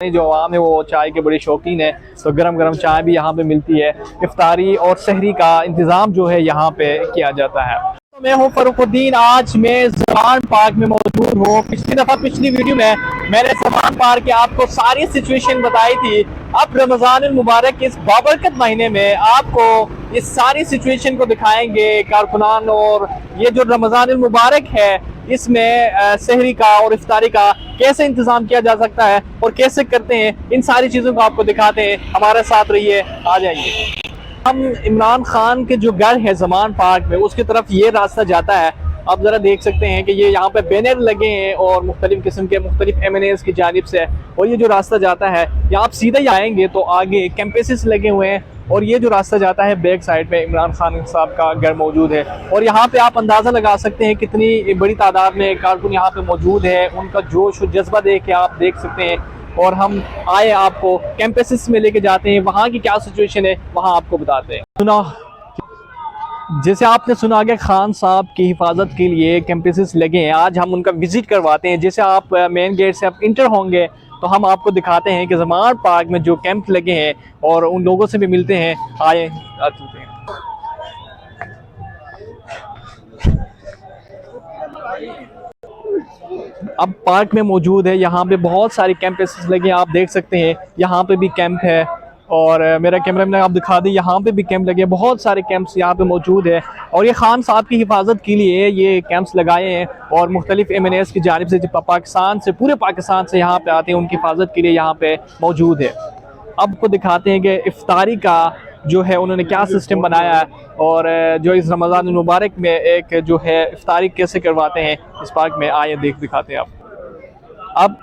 जो आवाम है वो चाय के बड़ी शौकीन है, तो गरम गरम चाय भी यहाँ पे मिलती है। इफ्तारी और सहरी का इंतज़ाम जो है यहाँ पे किया जाता है। तो मैं हूँ फरुखुद्दीन, आज मैं ज़मान पार्क में मौजूद हूँ। पिछली वीडियो में मैंने ज़मान पार्क के आपको सारी सिचुएशन बताई थी। अब रमज़ान मुबारक के इस बाबरकत महीने में आपको इस सारी सिचुएशन को दिखाएंगे कारकुनान, और ये जो रमज़ान मुबारक है इसमें सहरी का और इफ्तारी का कैसे इंतजाम किया जा सकता है और कैसे करते हैं, इन सारी चीज़ों को आपको दिखाते हैं। हमारे साथ रहिए, आ जाइए। हम इमरान खान के जो घर है ज़मान पार्क में, उसकी तरफ ये रास्ता जाता है। आप ज़रा देख सकते हैं कि ये यहाँ पे बैनर लगे हैं और मुख्तलिफ किस्म के मुख्तलिफ MNAs की जानिब से, और ये जो रास्ता जाता है यहाँ आप सीधे ही आएंगे तो आगे कैंपसेस लगे हुए हैं, और ये जो रास्ता जाता है बैक साइड में इमरान खान साहब का घर मौजूद है। और यहाँ पे आप अंदाज़ा लगा सकते हैं कितनी बड़ी तादाद में कारकुन यहाँ पे मौजूद है। उनका जोश और जज्बा देख के आप देख सकते हैं। और हम आए आपको कैंपसेस में लेके जाते हैं, वहाँ की क्या सिचुएशन है वहाँ आपको बताते हैं। सुना, जैसे आपने सुना कि खान साहब की हिफाजत के लिए कैंपसेस लगे हैं, आज हम उनका विजिट करवाते हैं। जैसे आप मेन गेट से आप इंटर होंगे तो हम आपको दिखाते हैं कि ज़मान पार्क में जो कैंप लगे हैं और उन लोगों से भी मिलते हैं। आए चलते हैं। अब पार्क में मौजूद है, यहाँ पे बहुत सारे कैंपसेस लगे हैं, आप देख सकते हैं। यहाँ पे भी कैंप है, और मेरा कैमरा मैन आप दिखा दी, यहाँ पे भी कैंप लगे हैं। बहुत सारे कैंप्स यहाँ पे मौजूद है, और ये खान साहब की हिफाजत के लिए ये कैंप्स लगाए हैं। और मुख्तलिफ MNAs की जानिब से जो पाकिस्तान से, पूरे पाकिस्तान से यहाँ पे आते हैं, उनकी हिफाजत के लिए यहाँ पे मौजूद है। अब आपको दिखाते हैं कि इफ्तारी का जो है उन्होंने क्या सिस्टम बनाया है, और जो इस रमज़ान मुबारक में एक जो है इफ्तारी कैसे करवाते हैं इस पार्क में। आए दिखाते हैं आप।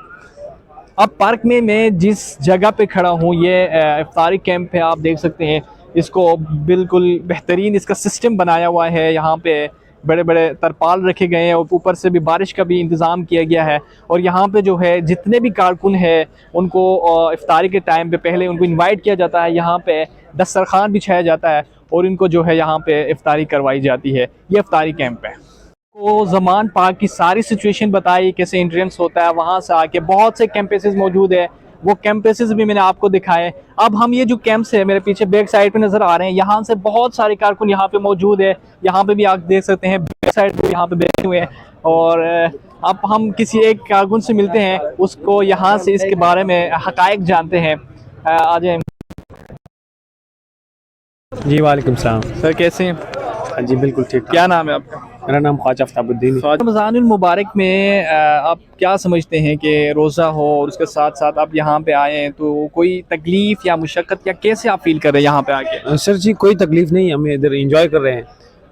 अब पार्क में मैं जिस जगह पे खड़ा हूँ ये इफ्तारी कैंप है, आप देख सकते हैं। इसको बिल्कुल बेहतरीन इसका सिस्टम बनाया हुआ है। यहाँ पे बड़े बड़े तरपाल रखे गए हैं, और ऊपर से भी बारिश का भी इंतज़ाम किया गया है। और यहाँ पे जो है जितने भी कारकुन हैं उनको इफ्तारी के टाइम पे पहले उनको इनवाइट किया जाता है। यहाँ पे दस्तरखान बिछाया जाता है और इनको जो है यहाँ पे इफ्तारी करवाई जाती है। ये इफ्तारी कैंप है। तो ज़मान पार्क की सारी सिचुएशन बताई, कैसे एंट्रेंस होता है, वहाँ से आके बहुत से कैंपसेस मौजूद है, वो कैंपसेस भी मैंने आपको दिखाए। अब हम ये जो कैंप्स है मेरे पीछे बैक साइड पे नज़र आ रहे हैं, यहाँ से बहुत सारे कारकुन यहाँ पे मौजूद है। यहाँ पे भी आप देख सकते हैं बैक साइड पे यहाँ पे बैठे हुए हैं। और अब हम किसी एक कारकुन से मिलते हैं, उसको यहाँ से इसके बारे में हकायक जानते हैं। आ जाए जी। वालेकुम सलाम सर, कैसे हैं? हाँ जी, बिल्कुल ठीक। क्या नाम है आपका? मेरा नाम ख्वाजा आफ्ताबुद्दीन। रमज़ानुल मुबारक में आप क्या समझते हैं कि रोज़ा हो और उसके साथ साथ आप यहाँ पे आए हैं, तो कोई तकलीफ़ या मुशक्क़त या कैसे आप फील कर रहे हैं यहाँ पे आके? सर जी, कोई तकलीफ़ नहीं, हम इधर इंजॉय कर रहे हैं।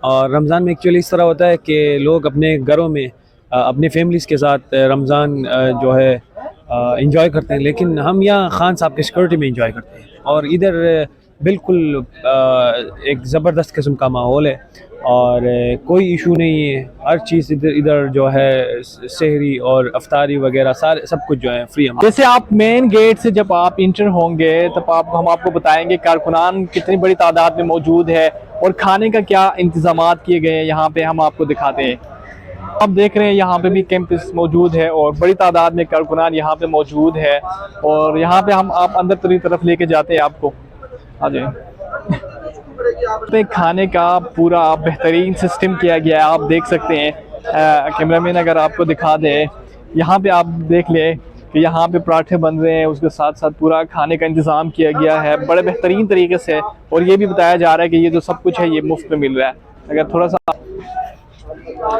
और रमज़ान में एक्चुअली इस तरह होता है कि लोग अपने घरों में अपने फैमिलीज़ के साथ रमज़ान जो है इंजॉय करते हैं, लेकिन हम यहाँ खान साहब के सिक्योरिटी में इंजॉय करते हैं। और इधर बिल्कुल एक ज़बरदस्त किस्म का माहौल है, और कोई इशू नहीं है। हर चीज़ इधर जो है सहरी और अफ्तारी वगैरह सारे सब कुछ जो है फ्री है। जैसे आप मेन गेट से जब आप इंटर होंगे तब हम आपको बताएंगे कारकुनान कितनी बड़ी तादाद में मौजूद है और खाने का क्या इंतजामात किए गए हैं यहाँ पे, हम आपको दिखाते हैं। आप देख रहे हैं यहाँ पे भी कैंपस मौजूद है और बड़ी तादाद में कारकुनान यहाँ पे मौजूद है। और यहाँ पे हम आप अंदर की तरफ लेके जाते हैं आपको। आ जाए। पे खाने का पूरा बेहतरीन सिस्टम किया गया है, आप देख सकते हैं। कैमरामैन अगर आपको दिखा दे, यहाँ पे आप देख ले कि यहाँ पे पराठे बन रहे हैं, उसके साथ साथ पूरा खाने का इंतज़ाम किया गया है बड़े बेहतरीन तरीके से। और ये भी बताया जा रहा है कि ये जो सब कुछ है ये मुफ्त में मिल रहा है। अगर थोड़ा सा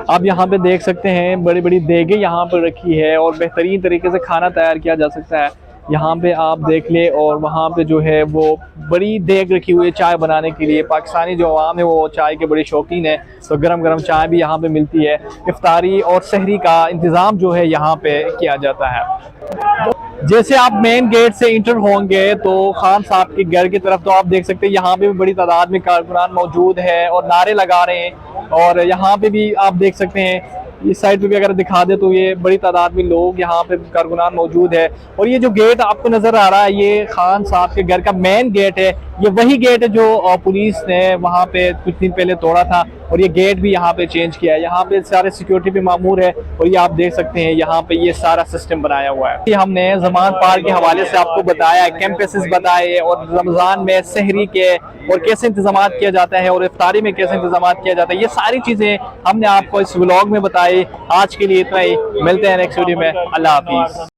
आप यहाँ पे देख सकते हैं, बड़ी बड़ी देगे यहाँ पर रखी है और बेहतरीन तरीके से खाना तैयार किया जा सकता है। यहाँ पे आप देख ले, और वहाँ पे जो है वो बड़ी देग रखी हुई है चाय बनाने के लिए। पाकिस्तानी जो आवाम है वो चाय के बड़े शौकीन है, तो गरम गरम चाय भी यहाँ पे मिलती है। इफ्तारी और सहरी का इंतज़ाम जो है यहाँ पे किया जाता है। जैसे आप मेन गेट से इंटर होंगे तो खान साहब के घर की तरफ, तो आप देख सकते हैं यहाँ पे भी बड़ी तादाद में कारकुनान मौजूद है और नारे लगा रहे हैं। और यहाँ पे भी आप देख सकते हैं, इस साइड पे भी अगर दिखा दे तो ये बड़ी तादाद में लोग यहाँ पे कारकुनान मौजूद है। और ये जो गेट आपको नजर आ रहा है ये खान साहब के घर का मेन गेट है। ये वही गेट है जो पुलिस ने वहाँ पे कुछ दिन पहले तोड़ा था, और ये गेट भी यहाँ पे चेंज किया है। यहाँ पे सारे सिक्योरिटी भी मामूर है, और ये आप देख सकते हैं यहाँ पे ये सारा सिस्टम बनाया हुआ है। ये हमने ज़मान पार्क के हवाले से आपको बताया, कैंपसेस बताए, और रमज़ान में सहरी के और कैसे इंतजाम किया जाता है, और इफ्तारी में कैसे इंतजाम किया जाता है, ये सारी चीज़ें हमने आपको इस व्लॉग में बताई। आज के लिए इतना ही, मिलते हैं नेक्स्ट वीडियो में। अल्लाह हाफिज़।